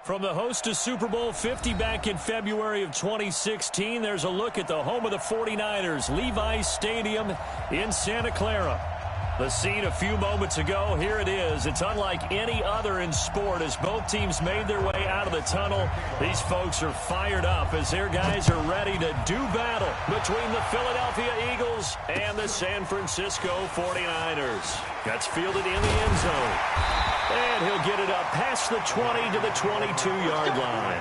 From the host to Super Bowl 50 back in February of 2016, there's a look at the home of the 49ers, Levi's Stadium in Santa Clara. The scene a few moments ago, here it is. It's unlike any other in sport as both teams made their way out of the tunnel. These folks are fired up as their guys are ready to do battle between the Philadelphia Eagles and the San Francisco 49ers. That's fielded in the end zone. And he'll get it up past the 20 to the 22-yard line.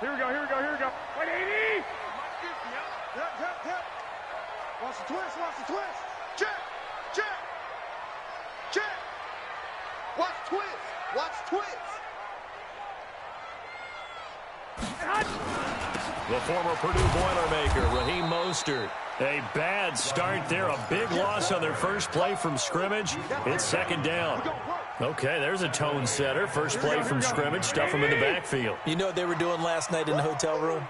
Here we go. 180! Yep. Watch the twist. Check. Watch twist. The former Purdue Boilermaker, Raheem Mostert. A bad start there. A big loss on their first play from scrimmage. It's second down. Okay, there's a tone setter. First play from scrimmage. Stuff them in the backfield. You know what they were doing last night in the hotel room?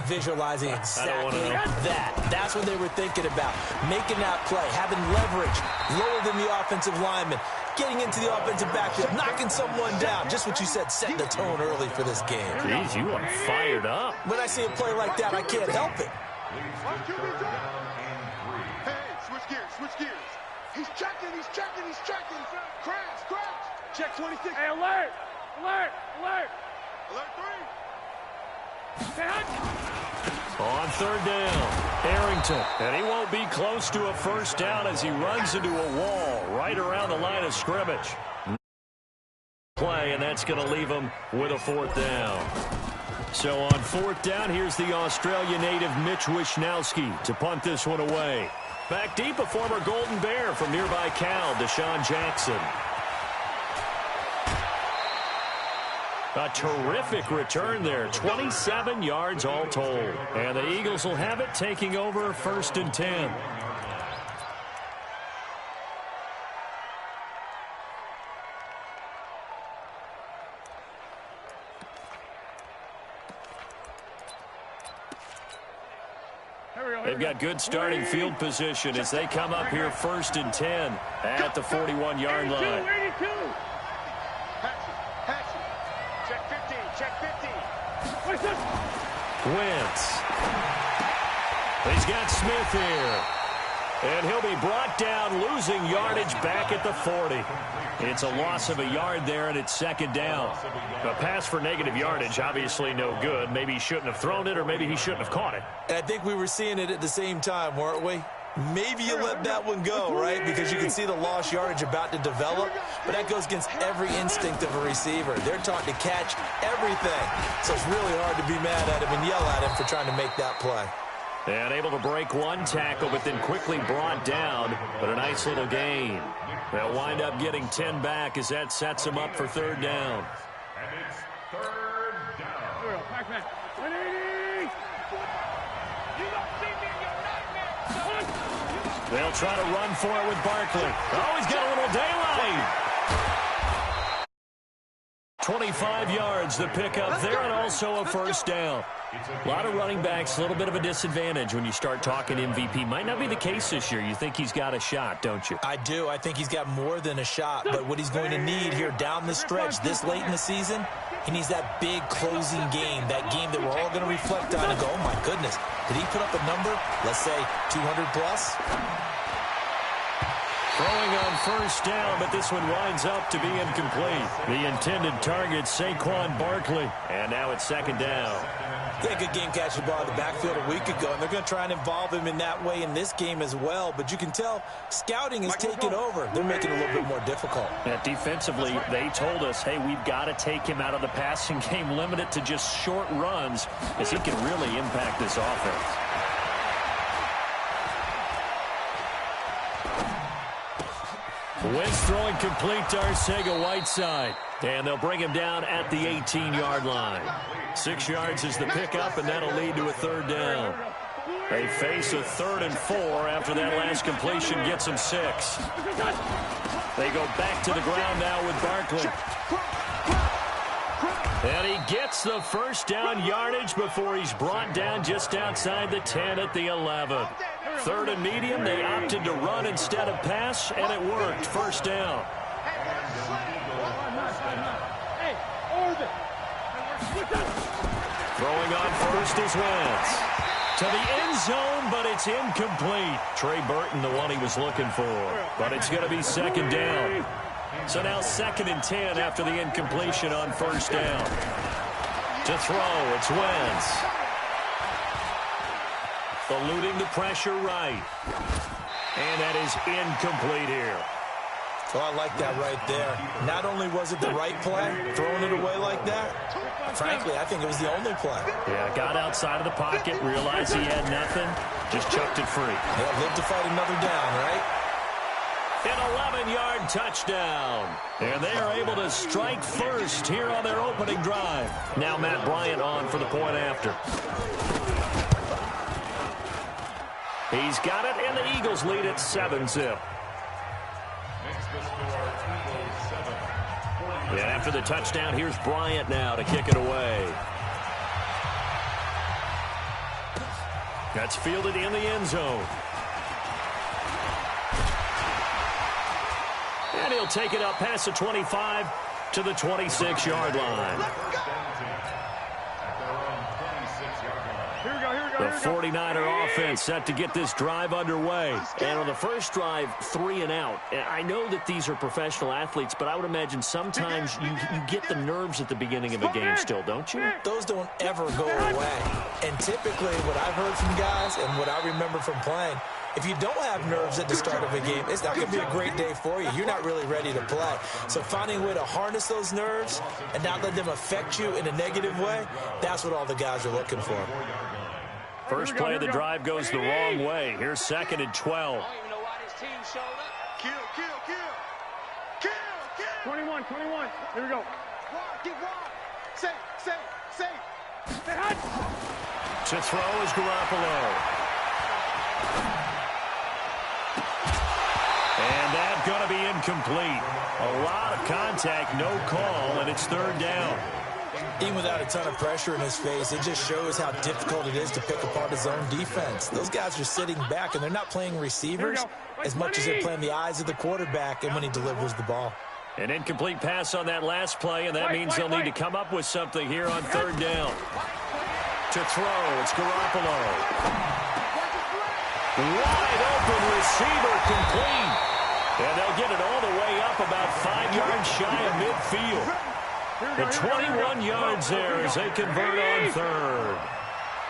Visualizing exactly that. That's what they were thinking about. Making that play, having leverage, lower than the offensive lineman, getting into the offensive backfield, knocking someone down. Just what you said, setting the tone early for this game. Jeez, you are fired up. When I see a play like that, I can't help it. Hey, switch gears. He's checking. Crash. Check 26. Hey, alert. Alert 3. On third down, Arrington. And he won't be close to a first down as he runs into a wall right around the line of scrimmage. Play, and that's going to leave him with a fourth down. So on fourth down, here's the Australia native Mitch Wishnowsky to punt this one away. Back deep, a former Golden Bear from nearby Cal, Deshaun Jackson. A terrific return there, 27 yards all told. And the Eagles will have it, taking over first and 10. They've got good starting field position as they come up here first and 10 at the 41-yard line. 82. Check 15. Wentz. He's got Smith here. And he'll be brought down, losing yardage back at the 40. It's a loss of a yard there, and it's second down. A pass for negative yardage, obviously no good. Maybe he shouldn't have thrown it, or maybe he shouldn't have caught it. And I think we were seeing it at the same time, weren't we? Maybe you let that one go, right? Because you can see the lost yardage about to develop. But that goes against every instinct of a receiver. They're taught to catch everything. So it's really hard to be mad at him and yell at him for trying to make that play. And able to break one tackle, but then quickly brought down. But a nice little gain. They'll wind up getting 10 back as that sets them up for third down. And it's third down. 180. You don't see me in your nightmare. They'll try to run for it with Barkley. Oh, he's got a little daylight. 25 yards the pickup there, and also a first down. A lot of running backs, a little bit of a disadvantage when you start talking MVP. Might not be the case this year. You think he's got a shot, don't you? I do. I think he's got more than a shot. But what he's going to need here down the stretch this late in the season, he needs that big closing game, that game that we're all going to reflect on and go, oh, my goodness, did he put up a number, let's say 200 plus? Throwing on first down, but this one winds up to be incomplete. The intended target, Saquon Barkley. And now it's second down. Yeah, good game catching the ball in the backfield a week ago, and they're going to try and involve him in that way in this game as well. But you can tell scouting is taking over. They're making it a little bit more difficult. Yeah, defensively, they told us, hey, we've got to take him out of the passing game, limit it to just short runs, as he can really impact this offense. Wentz throwing complete to Arcega-Whiteside. And they'll bring him down at the 18-yard line. 6 yards is the pickup, and that'll lead to a third down. They face a 3rd and 4 after that last completion gets them 6. They go back to the ground now with Barkley. And he gets the first down yardage before he's brought down just outside the 10 at the 11. Third and medium, they opted to run instead of pass, and it worked. First down. Throwing on first is Wentz. To the end zone, but it's incomplete. Trey Burton, the one he was looking for. But it's going to be second down. So now 2nd and 10 after the incompletion on first down. To throw, it's Wentz. Eluding the pressure right. And that is incomplete here. Oh, I like that right there. Not only was it the right play, throwing it away like that, frankly, I think it was the only play. Yeah, got outside of the pocket, realized he had nothing, just chucked it free. Yeah, live to fight another down, right? An 11-yard touchdown. And they are able to strike first here on their opening drive. Now Matt Bryant on for the point after. He's got it, and the Eagles lead at 7-zip. And after the touchdown, here's Bryant now to kick it away. That's fielded in the end zone. And he'll take it up past the 25 to the 26-yard line. The 49er offense set to get this drive underway. And on the first drive, 3 and out. And I know that these are professional athletes, but I would imagine sometimes you get the nerves at the beginning of a game still, don't you? Those don't ever go away. And typically what I've heard from guys and what I remember from playing, if you don't have nerves at the start of a game, it's not going to be a great day for you. You're not really ready to play. So finding a way to harness those nerves and not let them affect you in a negative way, that's what all the guys are looking for. First play of the drive goes the wrong way. Here's 2nd and 12. 21. Here we go. Get wide. Safe. To throw is Garoppolo. And that's going to be incomplete. A lot of contact, no call, and it's 3rd down. Even without a ton of pressure in his face, it just shows how difficult it is to pick apart his own defense. Those guys are sitting back, and they're not playing receivers as much as they're playing the eyes of the quarterback and when he delivers the ball. An incomplete pass on that last play, and that means they'll need to come up with something here on 3rd down. To throw, it's Garoppolo. Wide open receiver, complete. And they'll get it all the way up about 5 yards shy of midfield. The 21 yards there as they convert on 3rd.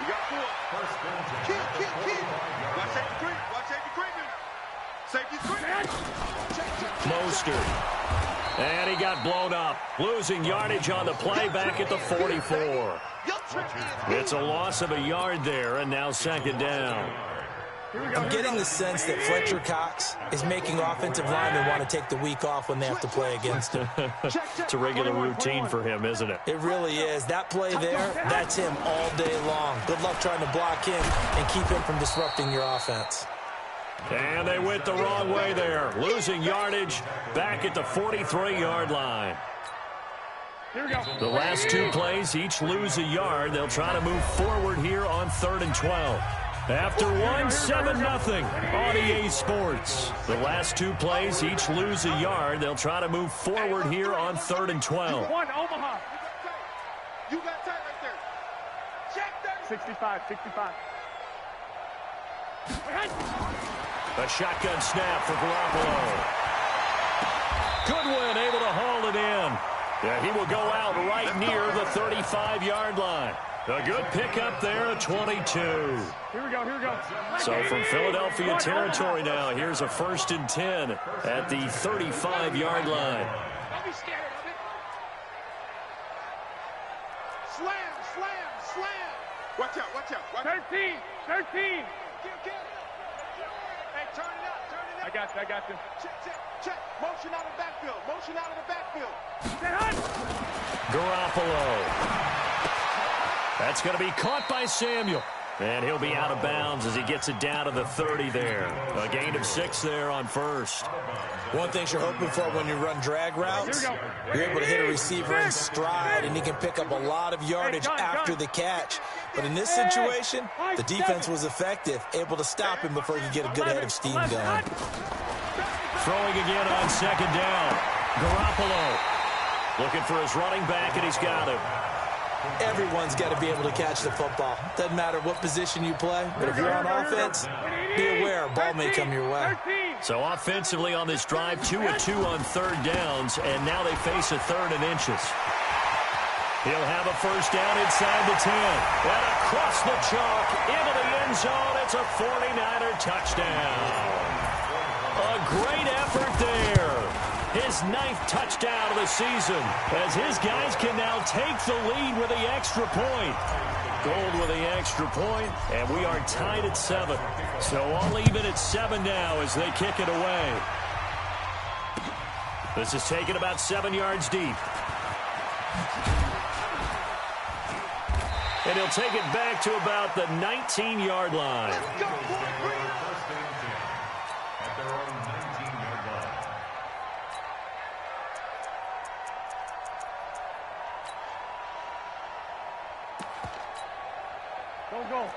You got 4. Keep. Watch safety creeping. Mostert. And he got blown up. Losing yardage on the play back at the 44. It's a loss of a yard there, and now 2nd down. I'm getting the sense that Fletcher Cox is making offensive linemen want to take the week off when they have to play against him. It's a regular routine for him, isn't it? It really is. That play there, that's him all day long. Good luck trying to block him and keep him from disrupting your offense. And they went the wrong way there. Losing yardage back at the 43-yard line. The last 2 plays each lose a yard. They'll try to move forward here on 3rd and 12. After 1, 7-0 on EA Sports. The last 2 plays each lose a yard. They'll try to move forward here on 3rd and 12. One, Omaha. You got tight right there. Check that. 65. A shotgun snap for Garoppolo. Goodwin able to haul it in. Yeah, he will go out right near the 35-yard line. A good pickup there at 22. Here we go. So from Philadelphia territory now, here's a 1st and 10 at the 35-yard line. Don't be scared of it. Slam. Watch out. 13. Hey, turn it up. I got you. Check. Motion out of the backfield. Garoppolo. That's going to be caught by Samuel. And he'll be out of bounds as he gets it down to the 30 there. A gain of 6 there on first. One thing you're hoping for when you run drag routes, you're able to hit a receiver in stride, and he can pick up a lot of yardage after the catch. But in this situation, the defense was effective, able to stop him before he could get a good head of steam going. Throwing again on second down. Garoppolo looking for his running back, and he's got him. Everyone's got to be able to catch the football. Doesn't matter what position you play, but if you're on offense, be aware a ball may come your way. So offensively on this drive, 2 of 2 on third downs, and now they face a 3rd and inches. He'll have a first down inside the 10. And across the chalk into the end zone. It's a 49er touchdown. A great effort there. His 9th touchdown of the season as his guys can now take the lead with the extra point. Gold with the extra point, and we are tied at 7. So all even at 7 now as they kick it away. This is taken about 7 yards deep. And he'll take it back to about the 19-yard line.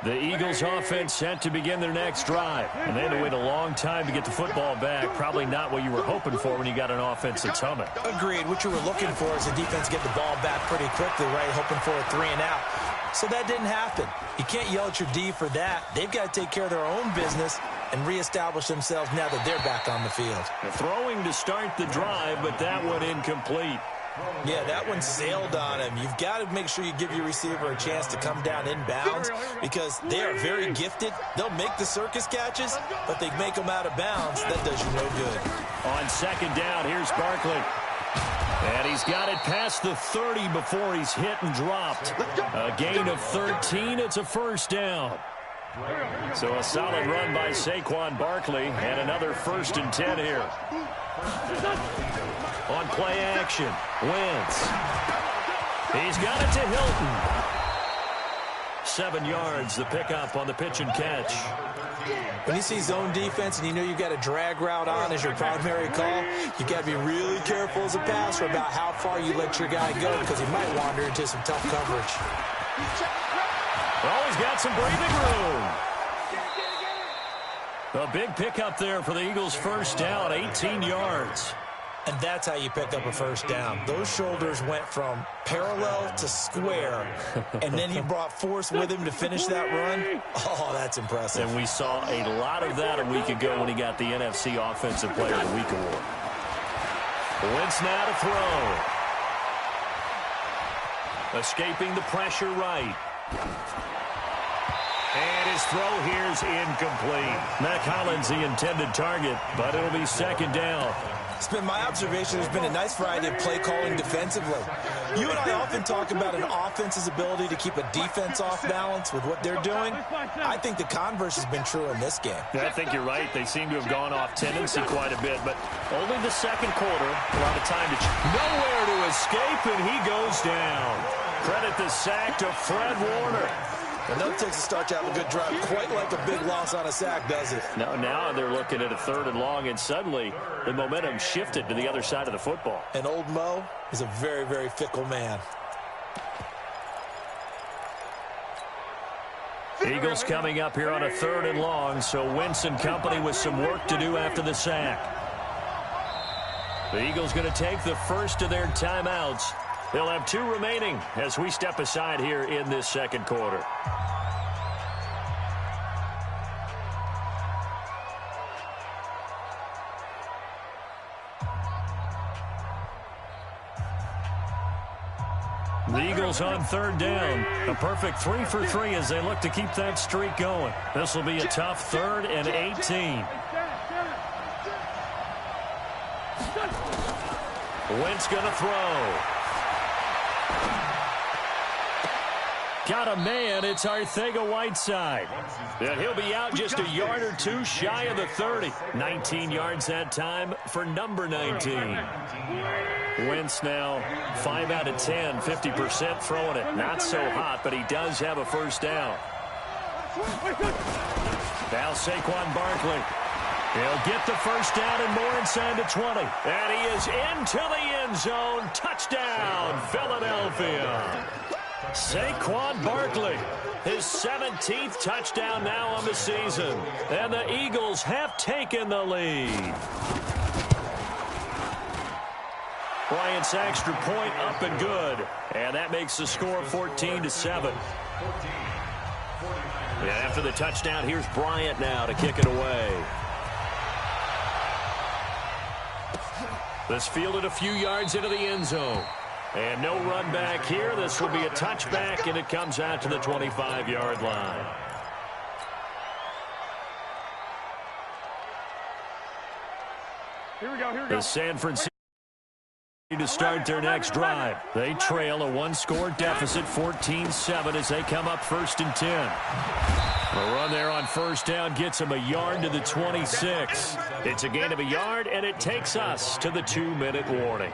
The Eagles offense set to begin their next drive. And they had to wait a long time to get the football back. Probably not what you were hoping for when you got an offense that's humming. Agreed. What you were looking for is the defense get the ball back pretty quickly, right? Hoping for a 3 and out. So that didn't happen. You can't yell at your D for that. They've got to take care of their own business and reestablish themselves now that they're back on the field. Throwing to start the drive, but that one incomplete. Yeah, that one sailed on him. You've got to make sure you give your receiver a chance to come down inbounds because they are very gifted. They'll make the circus catches, but they make them out of bounds. That does you no good. On second down, here's Barkley. And he's got it past the 30 before he's hit and dropped. A gain of 13. It's a first down. So a solid run by Saquon Barkley and another 1st and 10 here. On play action, Wentz. He's got it to Hilton. 7 yards, the pickup on the pitch and catch. When you see zone defense and you know you've got a drag route on as your primary call, you've got to be really careful as a passer about how far you let your guy go because he might wander into some tough coverage. Oh, he's got some breathing room. A big pickup there for the Eagles' first down, 18 yards. And that's how you pick up a first down. Those shoulders went from parallel to square, and then he brought force with him to finish that run. Oh, that's impressive. And we saw a lot of that a week ago when he got the NFC Offensive Player of the Week award. Wentz now to throw. Escaping the pressure right. And his throw here's incomplete. Mac Hollins the intended target, but it'll be second down. It's been my observation there's been a nice variety of play calling defensively. You and I often talk about an offense's ability to keep a defense off balance with what they're doing. I think the converse has been true in this game. Yeah, I think you're right. They seem to have gone off tendency quite a bit, but only the second quarter. A lot of time to nowhere to escape, and he goes down. Credit the sack to Fred Warner. And that takes a start to have a good drive. Quite like a big loss on a sack, does it? Now they're looking at a 3rd and long, and suddenly the momentum shifted to the other side of the football. And old Mo is a very, very fickle man. Eagles coming up here on a 3rd and long, so Wentz and company with some work to do after the sack. The Eagles going to take the first of their timeouts. They'll have 2 remaining as we step aside here in this second quarter. The Eagles on 3rd down. A perfect 3 for 3 as they look to keep that streak going. This will be a tough 3rd and 18. Wentz going to throw. Got a man. It's Arcega-Whiteside. And he'll be out just a yard or 2 shy of the 30. 19 yards that time for number 19. Wentz now 5 out of 10, 50% throwing it. Not so hot, but he does have a first down. Now Saquon Barkley. He'll get the first down and more inside the 20. And he is into the end zone. Touchdown, Philadelphia. Saquon Barkley, his 17th touchdown now on the season. And the Eagles have taken the lead. Bryant's extra point up and good. And that makes the score 14-7. And after the touchdown, here's Bryant now to kick it away. This fielded a few yards into the end zone. And no run back here. This will be a touchback, and it comes out to the 25-yard line. Here we go. The San Francisco to start their next drive. They trail a one-score deficit, 14-7, as they come up 1st and 10. A run there on first down gets them a yard to the 26. It's a gain of a yard, and it takes us to the 2-minute warning.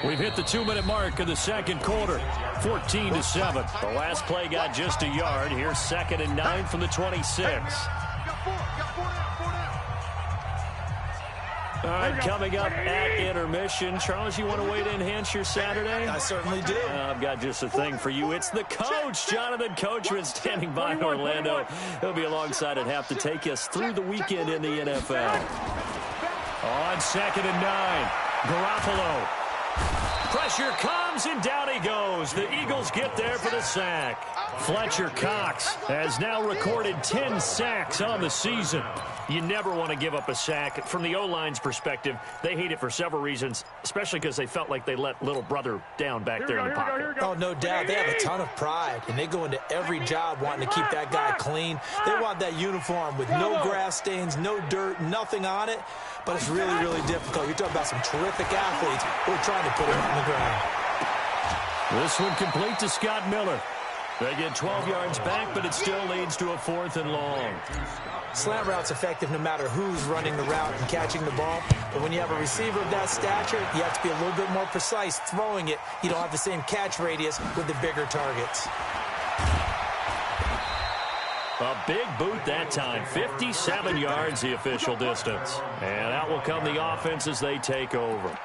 We've hit the 2-minute mark of the second quarter, 14-7. The last play got just a yard. Here's 2nd and 9 from the 26. All right, coming up at intermission. Charles, you want to wait to enhance your Saturday? I certainly do. I've got just a thing for you. It's the coach, Jonathan Coachman, standing by in Orlando. He'll be alongside at half to take us through the weekend in the NFL. On 2nd and 9, Garoppolo. Pressure comes, and down he goes. The Eagles get there for the sack. Fletcher Cox has now recorded 10 sacks on the season. You never want to give up a sack. From the O-line's perspective, they hate it for several reasons, especially because they felt like they let little brother down back there in the pocket. Oh, no doubt. They have a ton of pride, and they go into every job wanting to keep that guy clean. They want that uniform with no grass stains, no dirt, nothing on it. But it's really, really difficult. You're talking about some terrific athletes who are trying to put it on the ground. This one complete to Scott Miller. They get 12 yards back, but it still leads to a 4th and long. Slant route's effective no matter who's running the route and catching the ball. But when you have a receiver of that stature, you have to be a little bit more precise throwing it. You don't have the same catch radius with the bigger targets. A big boot that time. 57 yards the official distance. And out will come the offense as they take over.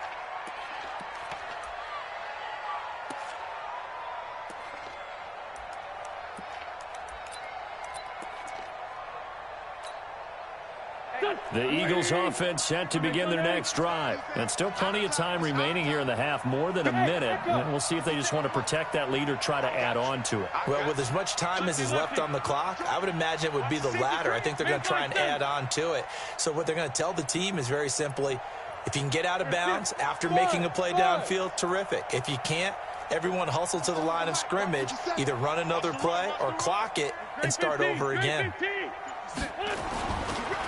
The Eagles offense set to begin their next drive. And still plenty of time remaining here in the half, more than a minute. And we'll see if they just want to protect that lead or try to add on to it. Well, with as much time as is left on the clock, I would imagine it would be the latter. I think they're going to try and add on to it. So what they're going to tell the team is very simply, if you can get out of bounds after making a play downfield, terrific. If you can't, everyone hustle to the line of scrimmage, either run another play or clock it and start over again.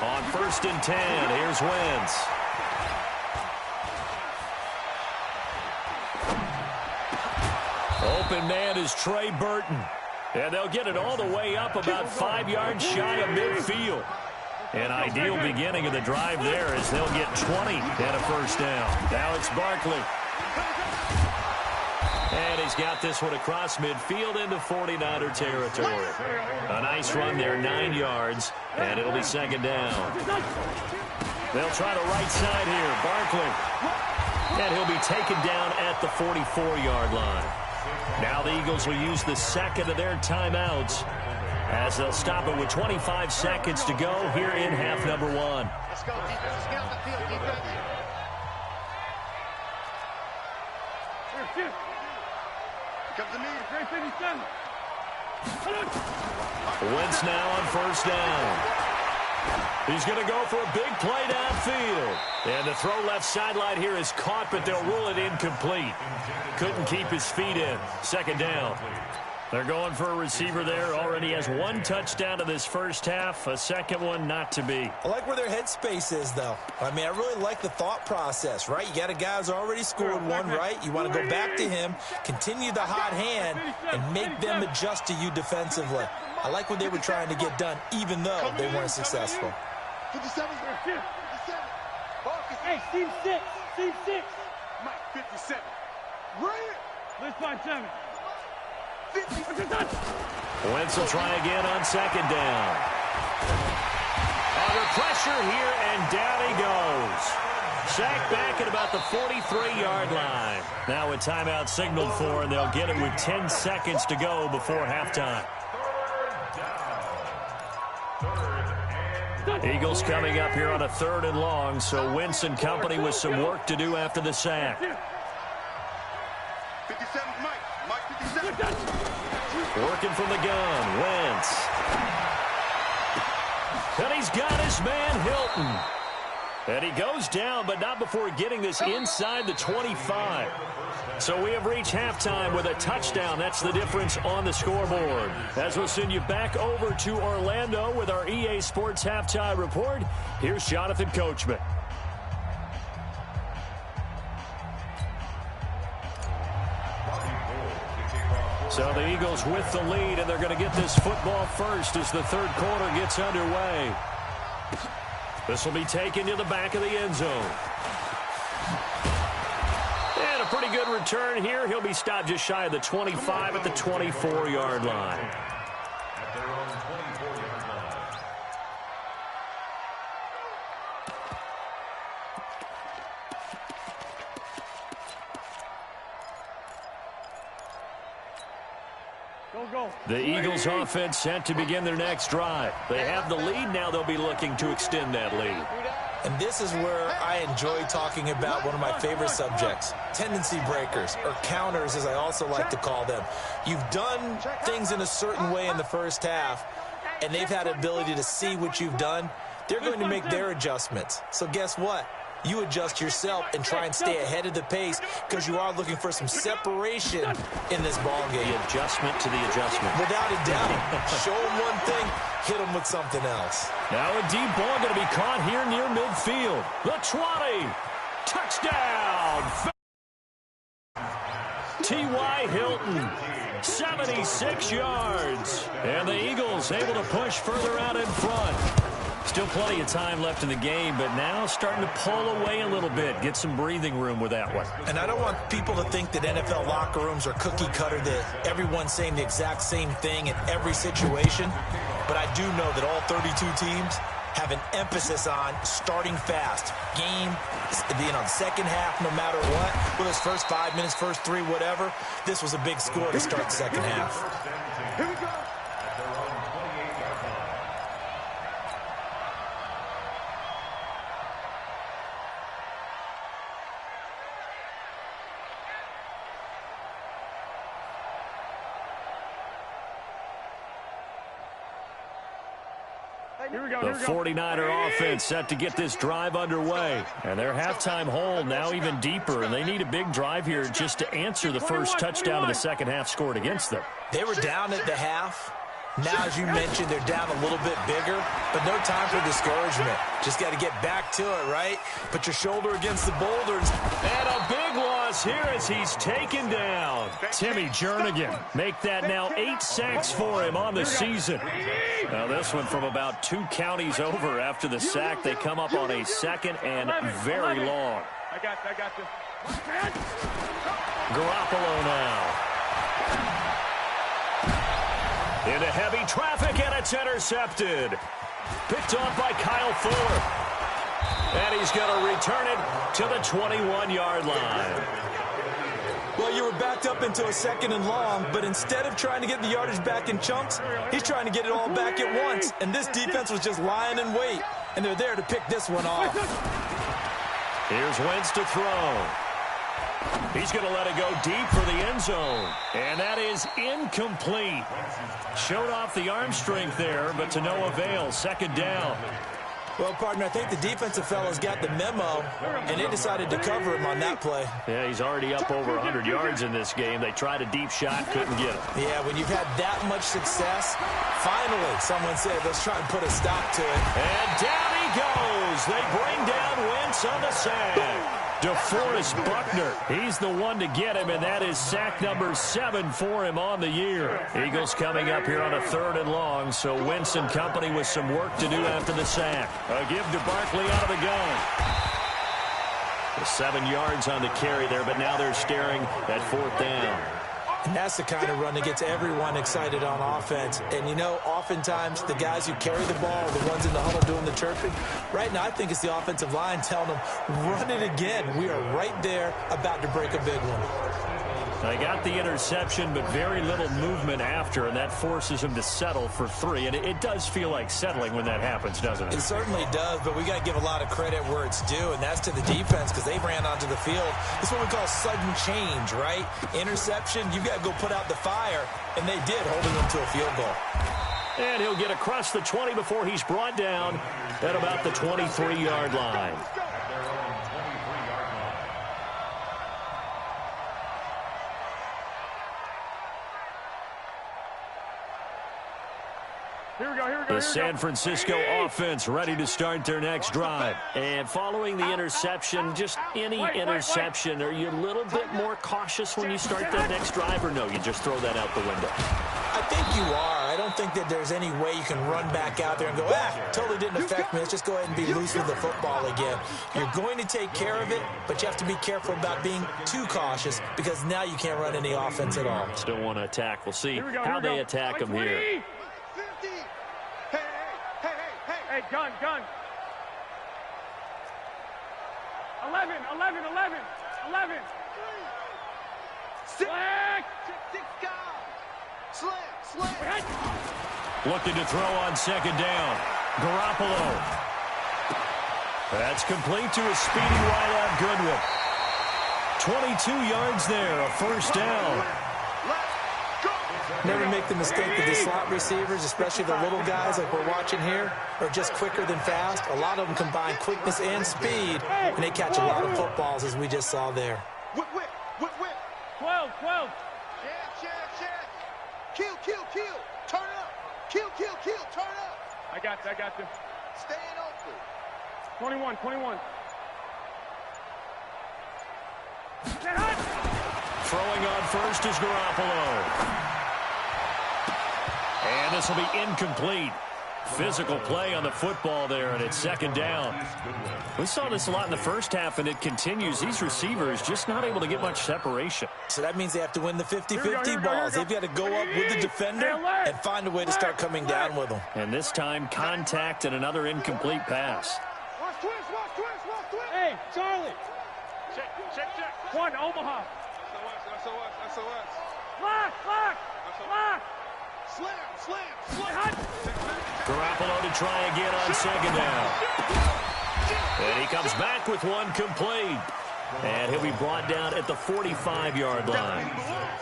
On 1st and 10, here's Wentz. Open man is Trey Burton. And they'll get it all the way up about 5 yards shy of midfield. An ideal beginning of the drive there as they'll get 20 and a first down. Now it's Barkley. And he's got this one across midfield into 49er territory. A nice run there, 9 yards, and it'll be 2nd down. They'll try the right side here, Barkley. And he'll be taken down at the 44-yard line. Now the Eagles will use the second of their timeouts as they'll stop it with 25 seconds to go here in half number 1. Let's go, defense. Get on the field, defense. Here comes the need. Great 57. Wentz now on 1st down. He's going to go for a big play downfield. And the throw left sideline here is caught, but they'll rule it incomplete. Couldn't keep his feet in. 2nd down. They're going for a receiver there. Already has 1 touchdown in this first half. A second one not to be. I like where their headspace is, though. I mean, I really like the thought process, right? You got a guy who's already scored 1, right? You want to go back to him, continue the hot hand, and make them adjust to you defensively. I like what they were trying to get done, even though they weren't successful. 57. Hey, team 6. Team 6. Mike, 57. Right. Let's find 7. Wentz will try again on second down. Under pressure here, and down he goes. Sacked back at about the 43-yard line. Now a timeout signaled for, and they'll get it with 10 seconds to go before halftime. Eagles coming up here on a 3rd and long, so Wentz and company with some work to do after the sack. 57, Mike 57. Working from the gun, Wentz. And he's got his man, Hilton. And he goes down, but not before getting this inside the 25. So we have reached halftime with a touchdown. That's the difference on the scoreboard. As we'll send you back over to Orlando with our EA Sports Halftime Report, here's Jonathan Coachman. So the Eagles with the lead, and they're going to get this football first as the 3rd quarter gets underway. This will be taken to the back of the end zone. And a pretty good return here. He'll be stopped just shy of the 25 at the 24-yard line. The Eagles offense set to begin their next drive. They have the lead. Now they'll be looking to extend that lead. And this is where I enjoy talking about one of my favorite subjects, tendency breakers, or counters as I also like to call them. You've done things in a certain way in the first half, and they've had the ability to see what you've done. They're going to make their adjustments. So guess what? You adjust yourself and try and stay ahead of the pace because you are looking for some separation in this ball game. The adjustment to the adjustment. Without a doubt. Show them one thing, hit them with something else. Now a deep ball going to be caught here near midfield. The 20. Touchdown. T.Y. Hilton. 76 yards. And the Eagles able to push further out in front. Still plenty of time left in the game, but now starting to pull away a little bit. Get some breathing room with that one. And I don't want people to think that NFL locker rooms are cookie cutter, that everyone's saying the exact same thing in every situation. But I do know that all 32 teams have an emphasis on starting fast. Game, being on second half no matter what. Whether it's first 5 minutes, first 3, whatever. This was a big score to start the second half. Here we go. The 49er offense set to get this drive underway. And their halftime hole now even deeper, and they need a big drive here just to answer the first touchdown of the second half scored against them. They were down at the half. Now, as you mentioned, they're down a little bit bigger, but no time for discouragement. Just got to get back to it, right? Put your shoulder against the boulders. And a big loss here as he's taken down. Timmy Jernigan make that now 8 sacks for him on the season. Now this one from about 2 counties over after the sack. They come up on a second and very long. I got this. Garoppolo now. Into heavy traffic, and it's intercepted. Picked off by Kyle Fuller. And he's going to return it to the 21-yard line. Well, you were backed up into a second and long, but instead of trying to get the yardage back in chunks, he's trying to get it all back at once. And this defense was just lying in wait, and they're there to pick this one off. Here's Wentz to throw. He's going to let it go deep for the end zone. And that is incomplete. Showed off the arm strength there, but to no avail. Second down. Well, partner, I think the defensive fellas got the memo, and they decided to cover him on that play. Yeah, he's already up over 100 yards in this game. They tried a deep shot, couldn't get it. Yeah, when you've had that much success, finally, someone said, let's try and put a stop to it. And down he goes. They bring down Wentz on the sack. DeForest Buckner, he's the one to get him, and that is sack number 7 for him on the year. Eagles coming up here on a 3rd and long, so Wentz and company with some work to do after the sack. A give to Barkley out of the gun. 7 yards on the carry there, but now they're staring at 4th down. And that's the kind of run that gets everyone excited on offense. And, you know, oftentimes the guys who carry the ball are the ones in the huddle doing the chirping. Right now, I think it's the offensive line telling them, run it again. We are right there about to break a big one. They got the interception, but very little movement after, and that forces him to settle for 3. And it does feel like settling when that happens, doesn't it? It certainly does, but we got to give a lot of credit where it's due, and that's to the defense because they ran onto the field. This is what we call sudden change, right? Interception, you've got to go put out the fire, and they did, holding them to a field goal. And he'll get across the 20 before he's brought down at about the 23-yard line. The San Francisco offense ready to start their next drive. And following the interception, just any interception, are you a little bit more cautious when you start that next drive, or no, you just throw that out the window? I think you are. I don't think that there's any way you can run back out there and go, totally didn't affect me. Let's just go ahead and be loose with the football again. You're going to take care of it, but you have to be careful about being too cautious because now you can't run any offense at all. Still want to attack. We'll see how they attack him here. Hey, gun. 11. Slant. Looking to throw on second down. Garoppolo. That's complete to a speedy wideout Goodwin. 22 yards there, a first down. Never make the mistake that the slot receivers, especially the little guys like we're watching here, are just quicker than fast. A lot of them combine quickness and speed, and they catch a lot of footballs, as we just saw there. Whip. 12. Kill. Turn up. Kill. Turn up. I got you. Staying open. 21. Throwing on first is Garoppolo. And this will be incomplete. Physical play on the football there, and it's second down. We saw this a lot in the first half, and it continues. These receivers just not able to get much separation. So that means they have to win the 50-50 balls. They've got to go up with the defender and find a way to start coming down with them. And this time, contact and another incomplete pass. Watch twist. Hey, Charlie. Check. One, Omaha. Lock. Slam. Garoppolo to try again on second down. And he comes back with one complete. And he'll be brought down at the 45-yard line.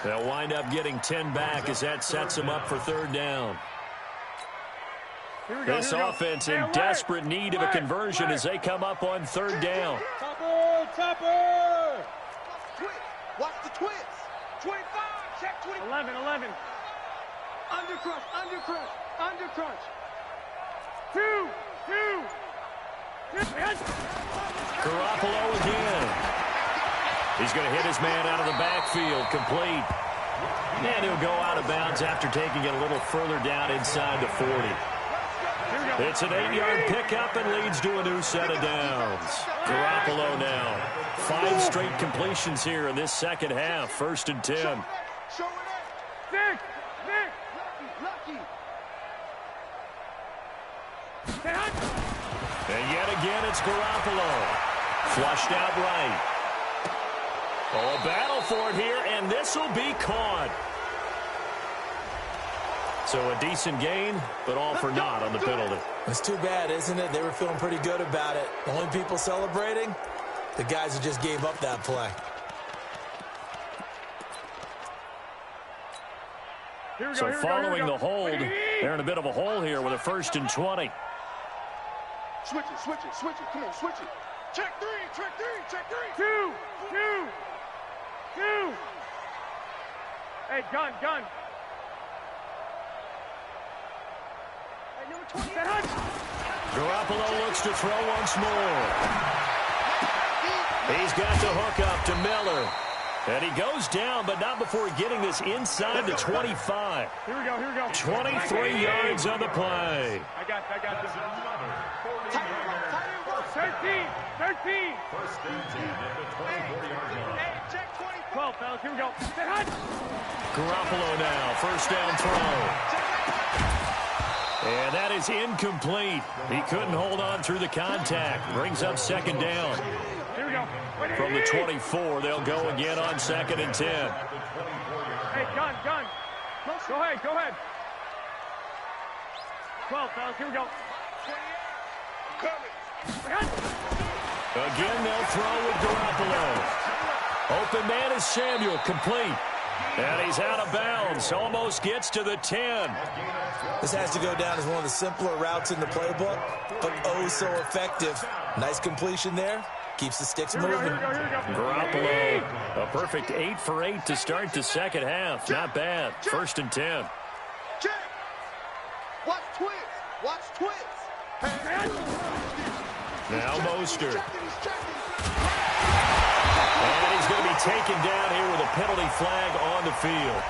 They'll wind up getting 10 back as that sets him up for third down. This offense in desperate need of a conversion as they come up on third down. Topper! Watch the twist. 25. Check 20. 11. Undercrush. 2. Garoppolo again. He's going to hit his man out of the backfield, complete. And he'll go out of bounds after taking it a little further down inside the 40. It's an 8-yard pickup and leads to a new set of downs. Garoppolo now. 5 straight completions here in this second half. 1st and 10. Nick. And yet again, it's Garoppolo. Flushed out right. Oh, a battle for it here, and this will be caught. So a decent gain, but all for naught on the penalty. It's too bad, isn't it? They were feeling pretty good about it. The only people celebrating, the guys who just gave up that play. So following the hold, they're in a bit of a hole here with a 1st and 20. Switch it. Come on, switch it. Check three. 2. Hey, gun. Hey, number 20. Garoppolo looks to throw once more. He's got the hook up to Miller. And he goes down, but not before getting this inside the 25. Here we go. 23 yards on the play. I got this. 13. First and 10 at the 24-yard line. Hey, check 20. 12, fellas. Here we go. Garoppolo now. First down throw. And that is incomplete. He couldn't hold on through the contact. Brings up second down. Here we go. From the 24, they'll go again on second and 10. Hey, gun. Go ahead. 12, fellas. Here we go. 28. Coming. Again, they'll throw with Garoppolo. Open man is Samuel, complete. And he's out of bounds, almost gets to the 10. This has to go down as one of the simpler routes in the playbook, but oh so effective. Nice completion there. Keeps the sticks moving. Garoppolo, a perfect 8 for 8 to start the second half. Not bad. First and 10. Watch twins. Now Mostert. And he's going to be taken down here with a penalty flag on the field.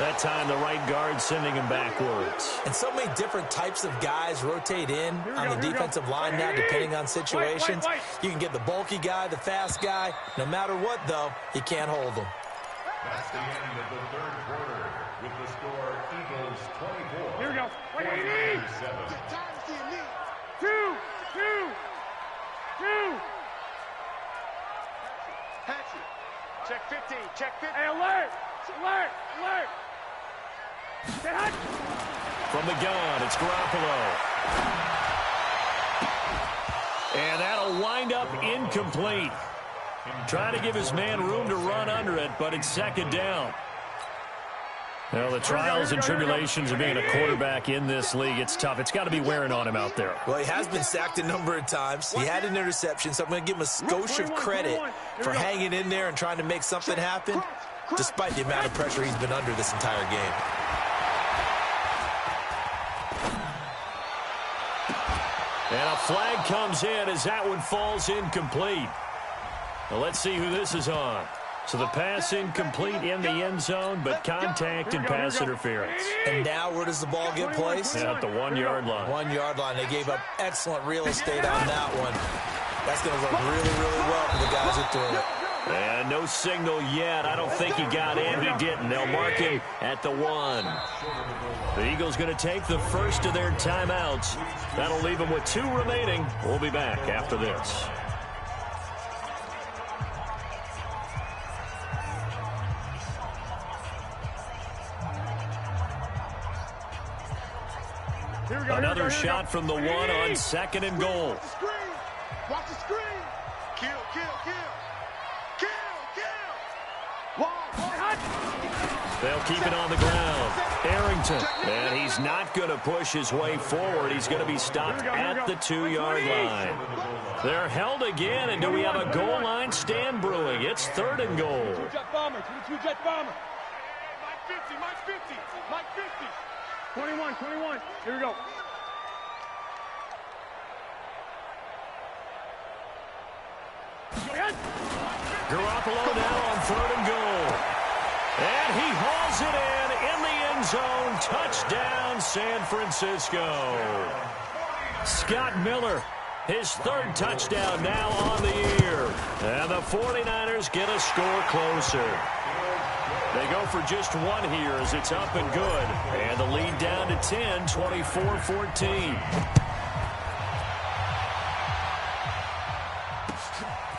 That time the right guard sending him backwards. And so many different types of guys rotate in on the defensive line now depending on situations. You can get the bulky guy, the fast guy. No matter what, though, you can't hold them. That's the end of the third quarter with the score Eagles 24. Here we go. What do you need? 2. Patchy. Check 15. Hey, alert. From the gun, it's Garoppolo. And that'll wind up incomplete. Trying to give his man room to run under it, but it's second down. Well, the trials and tribulations of being a quarterback in this league, it's tough. It's got to be wearing on him out there. Well, he has been sacked a number of times. He had an interception, so I'm going to give him a skosh of credit for hanging in there and trying to make something happen, despite the amount of pressure he's been under this entire game. And a flag comes in as that one falls incomplete. Well, let's see who this is on. So the pass incomplete in the end zone, but contact and pass interference. And now where does the ball get placed? At the 1-yard line. 1-yard line. They gave up excellent real estate on that one. That's going to look really, really well for the guys who threw it. And no signal yet. I don't think he got in. He didn't. They'll mark him at the 1. The Eagles going to take the first of their timeouts. That'll leave them with 2 remaining. We'll be back after this. Another shot from the 1 on second and goal. Watch the screen. Kill. They'll keep it on the ground. Arrington. And he's not going to push his way forward. He's going to be stopped at the 2-yard line. They're held again, and do we have a goal line stand brewing? It's third and goal. Two-jet bomber. Mike 50. 21. Here we go. Garoppolo now on third and goal. And he hauls it in the end zone. Touchdown, San Francisco. Scott Miller, his 3rd touchdown now on the year. And the 49ers get a score closer. They go for just 1 here as it's up and good. And the lead down to 10, 24-14.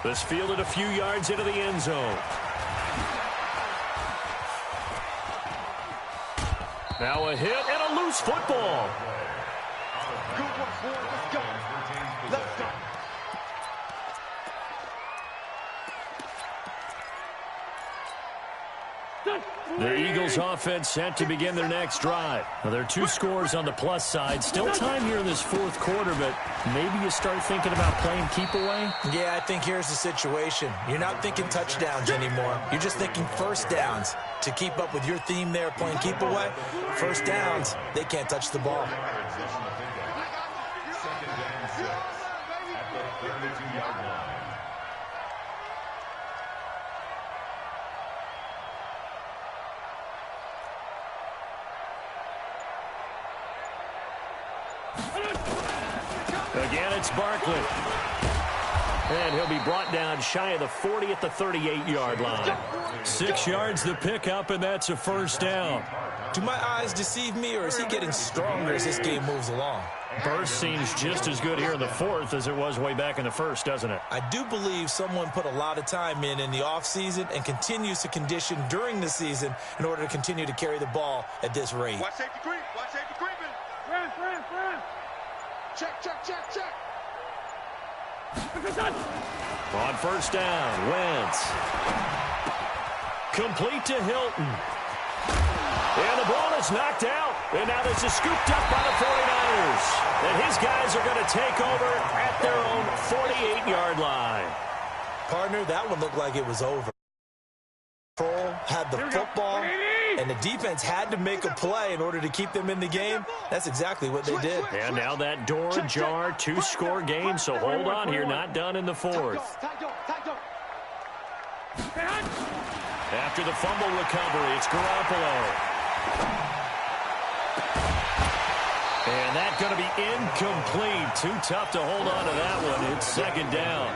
This fielded a few yards into the end zone. Now a hit and a loose football. Good one, boy. Let's go. The Eagles offense set to begin their next drive. Well, there are 2 scores on the plus side. Still time here in this 4th quarter, but maybe you start thinking about playing keep away? Yeah, I think here's the situation. You're not thinking touchdowns anymore. You're just thinking first downs. To keep up with your theme there, playing keep away, first downs, they can't touch the ball. Second down 6 at the 32-yard line. Again, it's Barkley. And he'll be brought down shy of the 40 at the 38-yard line. 6 yards the pickup, and that's a first down. Do my eyes deceive me, or is he getting stronger as this game moves along? Burst seems just as good here in the fourth as it was way back in the first, doesn't it? I do believe someone put a lot of time in the offseason and continues to condition during the season in order to continue to carry the ball at this rate. Watch safety creep. Watch safety creeping. Run. Check. On first down, Wentz. Complete to Hilton. And the ball is knocked out. And now this is scooped up by the 49ers. And his guys are going to take over at their own 48-yard line. Partner, that one looked like it was over. Control, had the football, and the defense had to make a play in order to keep them in the game. That's exactly what they did. And now that door ajar, 2-score game, so hold on here, not done in the fourth. After the fumble recovery, it's Garoppolo. And that's going to be incomplete. Too tough to hold on to that one. It's second down.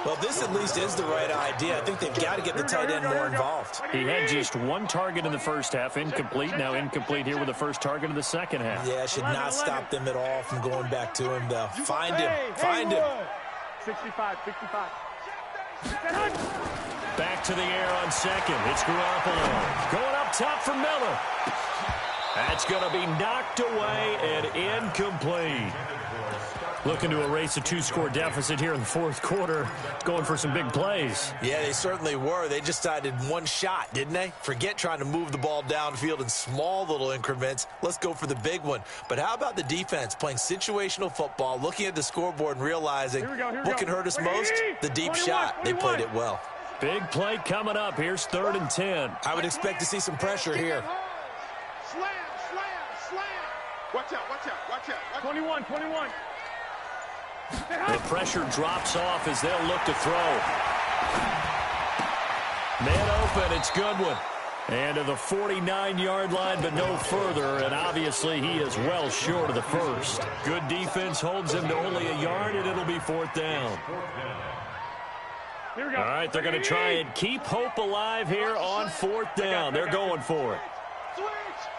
Well, this at least is the right idea. I think they've got to get the tight end more involved. He had just one target in the first half, incomplete. Now incomplete here with the first target of the second half. Yeah, should not stop them at all from going back to him, though. Find him. 65. Back to the air on second. It's Garoppolo. Going up top for Miller. That's going to be knocked away and incomplete. Looking to erase a 2-score deficit here in the fourth quarter. Going for some big plays. Yeah, they certainly were. They just decided one shot, didn't they? Forget trying to move the ball downfield in small little increments. Let's go for the big one. But how about the defense playing situational football, looking at the scoreboard and realizing what can hurt us most? The deep shot. They played it well. Big play coming up. Here's 3rd and 10. I would expect to see some pressure here. Slam. Watch out. 21. The pressure drops off as they'll look to throw. Man open, it's Goodwin. And to the 49-yard line, but no further. And obviously he is well short of the first. Good defense holds him to only a yard, and it'll be 4th down. Here we go. All right, they're going to try and keep hope alive here on 4th down. They're going for it. Switch.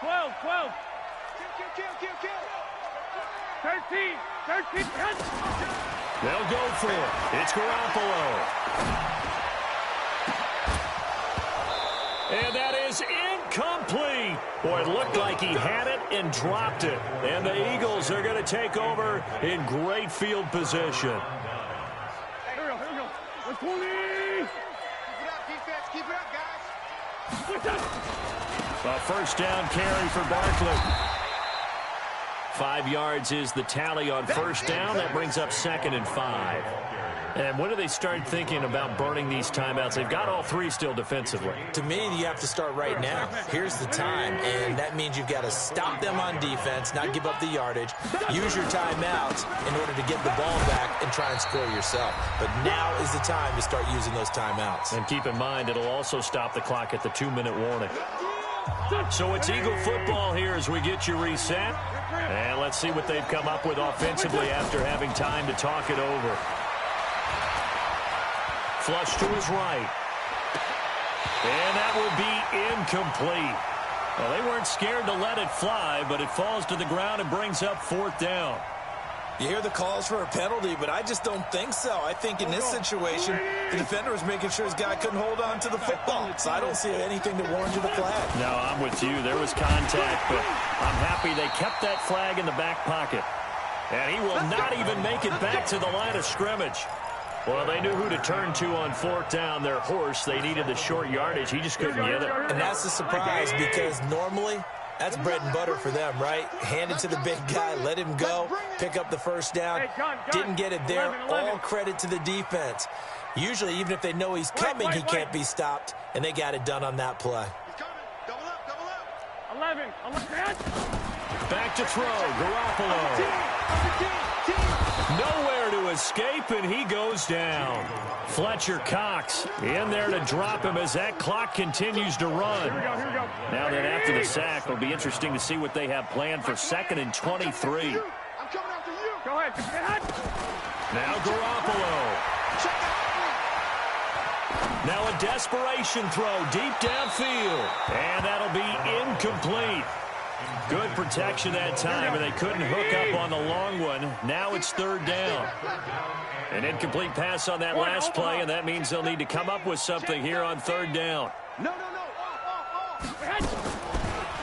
12. Kill. 13. They'll go for it. It's Garoppolo. And that is incomplete. Boy, it looked like he had it and dropped it. And the Eagles are going to take over in great field position. Here we go. Let's pull it. Keep it up, defense. Keep it up, guys. A first down carry for Barkley. 5 yards is the tally on first down. That brings up 2nd and 5. And when do they start thinking about burning these timeouts? They've got all 3 still defensively. To me, you have to start right now. Here's the time, and that means you've got to stop them on defense, not give up the yardage, use your timeouts in order to get the ball back and try and score yourself. But now is the time to start using those timeouts. And keep in mind, it'll also stop the clock at the 2-minute warning. So it's Eagle football here as we get you reset. And let's see what they've come up with offensively after having time to talk it over. Flush to his right. And that would be incomplete. Well, they weren't scared to let it fly, but it falls to the ground and brings up 4th down. You hear the calls for a penalty, but I just don't think so. I think in this situation, the defender was making sure his guy couldn't hold on to the football. So I don't see anything that warranted a flag. No, I'm with you. There was contact, but I'm happy they kept that flag in the back pocket. And he will not even make it back to the line of scrimmage. Well, they knew who to turn to on 4th down. Their horse, they needed the short yardage. He just couldn't get it. And that's a surprise because normally that's bread and butter for them, right? Hand it to the big guy, let him go, pick up the first down. Didn't get it there. All credit to the defense. Usually, even if they know he's coming, he can't be stopped, and they got it done on that play. He's coming. Double up. 11. Back to throw. Garoppolo. Nowhere to escape, and he goes down. Fletcher Cox in there to drop him as that clock continues to run. Here we go. Now that after the sack, it'll be interesting to see what they have planned for 2nd and 23. I'm coming after you. Go ahead. Now Garoppolo. Now a desperation throw deep downfield. And that'll be incomplete. Good protection that time, and they couldn't hook up on the long one. Now it's third down. An incomplete pass on that last play, and that means they'll need to come up with something here on third down. No.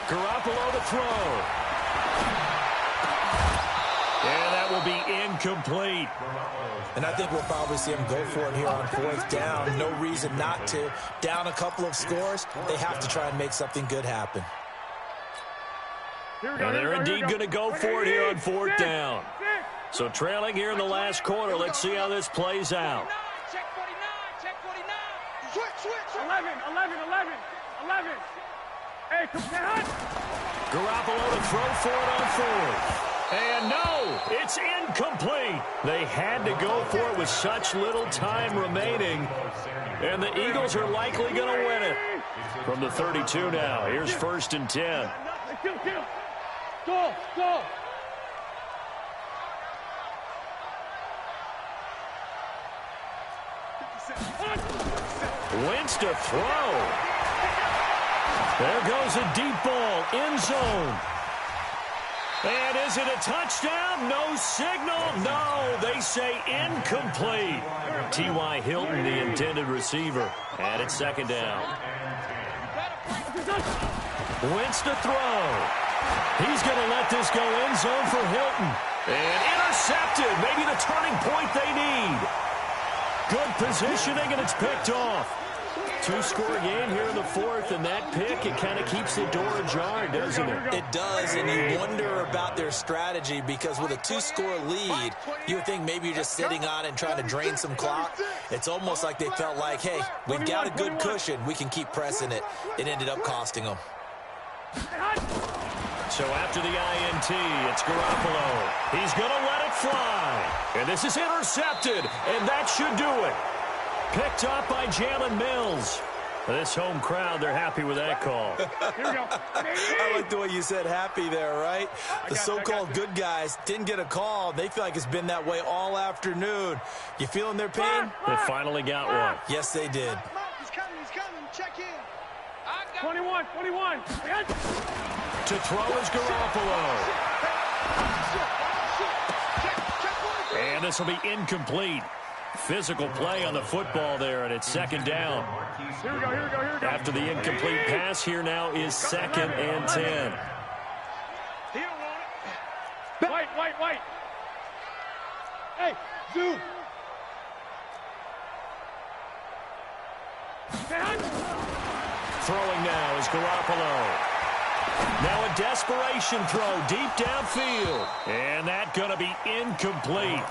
Garoppolo to throw. And that will be incomplete. And I think we'll probably see him go for it here on fourth down. No reason not to. Down a couple of scores, they have to try and make something good happen. And they're indeed going to go for it here on fourth down. So trailing here in the last quarter, let's see how this plays out. Check 49. Switch. 11. Hey, Garoppolo to throw for it on fourth. And no, it's incomplete. They had to go for it with such little time remaining. And the Eagles are likely going to win it. From the 32 now, here's first and 10. Go. Wentz to throw. There goes a deep ball, end zone. And is it a touchdown? No signal. No, they say incomplete. T.Y. Hilton, the intended receiver. And it's second down. Wentz to throw. He's going to let this go end zone for Hilton. And intercepted. Maybe the turning point they need. Good positioning, and it's picked off. Two-score game here in the fourth, and that pick, it kind of keeps the door ajar, doesn't it? It does, and you wonder about their strategy because with a two-score lead, you would think maybe you're just sitting on it and trying to drain some clock. It's almost like they felt like, hey, we've got a good cushion. We can keep pressing it. It ended up costing them. So after the INT, it's Garoppolo. He's going to let it fly. And this is intercepted, and that should do it. Picked up by Jalen Mills. This home crowd, they're happy with that call. Here we go. I like the way you said happy there, right? The so-called good guys didn't get a call. They feel like it's been that way all afternoon. You feeling their pain? They finally got one. Yes, they did. He's coming. Check in. 21. To throw is Garoppolo. And this will be incomplete. Physical play on the football there, and it's second down. Here we go. After the incomplete pass, here now is second and 10. He don't want it. White. Hey, zoom. Throwing now is Garoppolo. Now a desperation throw deep downfield. And that going to be incomplete.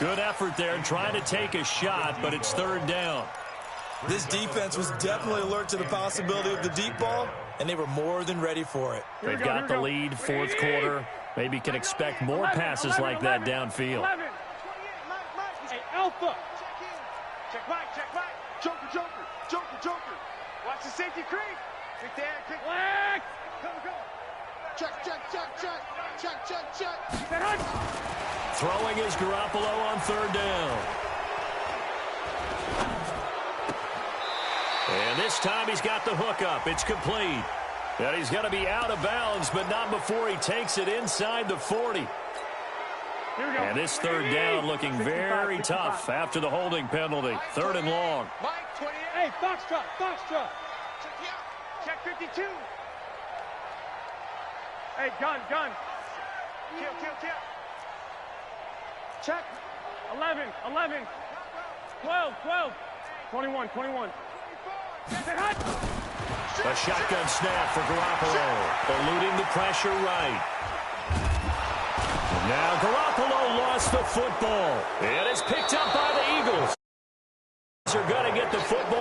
Good effort there trying to take a shot, but it's third down. This defense was definitely alert to the possibility of the deep ball, and they were more than ready for it. They've got the lead, fourth quarter. Maybe can expect more passes like that downfield. Hey, Alpha. Check back. Joker. Watch the safety creep. Quick there. Black. Go. Check. Throwing is Garoppolo on third down. And this time he's got the hook up. It's complete. And he's going to be out of bounds, but not before he takes it inside the 40. Here we go. And this third down looking very tough after the holding penalty. Third and long. Mike, 28. Hey, Foxtrot. Check 52. Hey, gun. Kill. Check. 11. 12. 21. A shotgun snap for Garoppolo. Eluding the pressure right. Now Garoppolo lost the football. And it's picked up by the Eagles. They're going to get the football.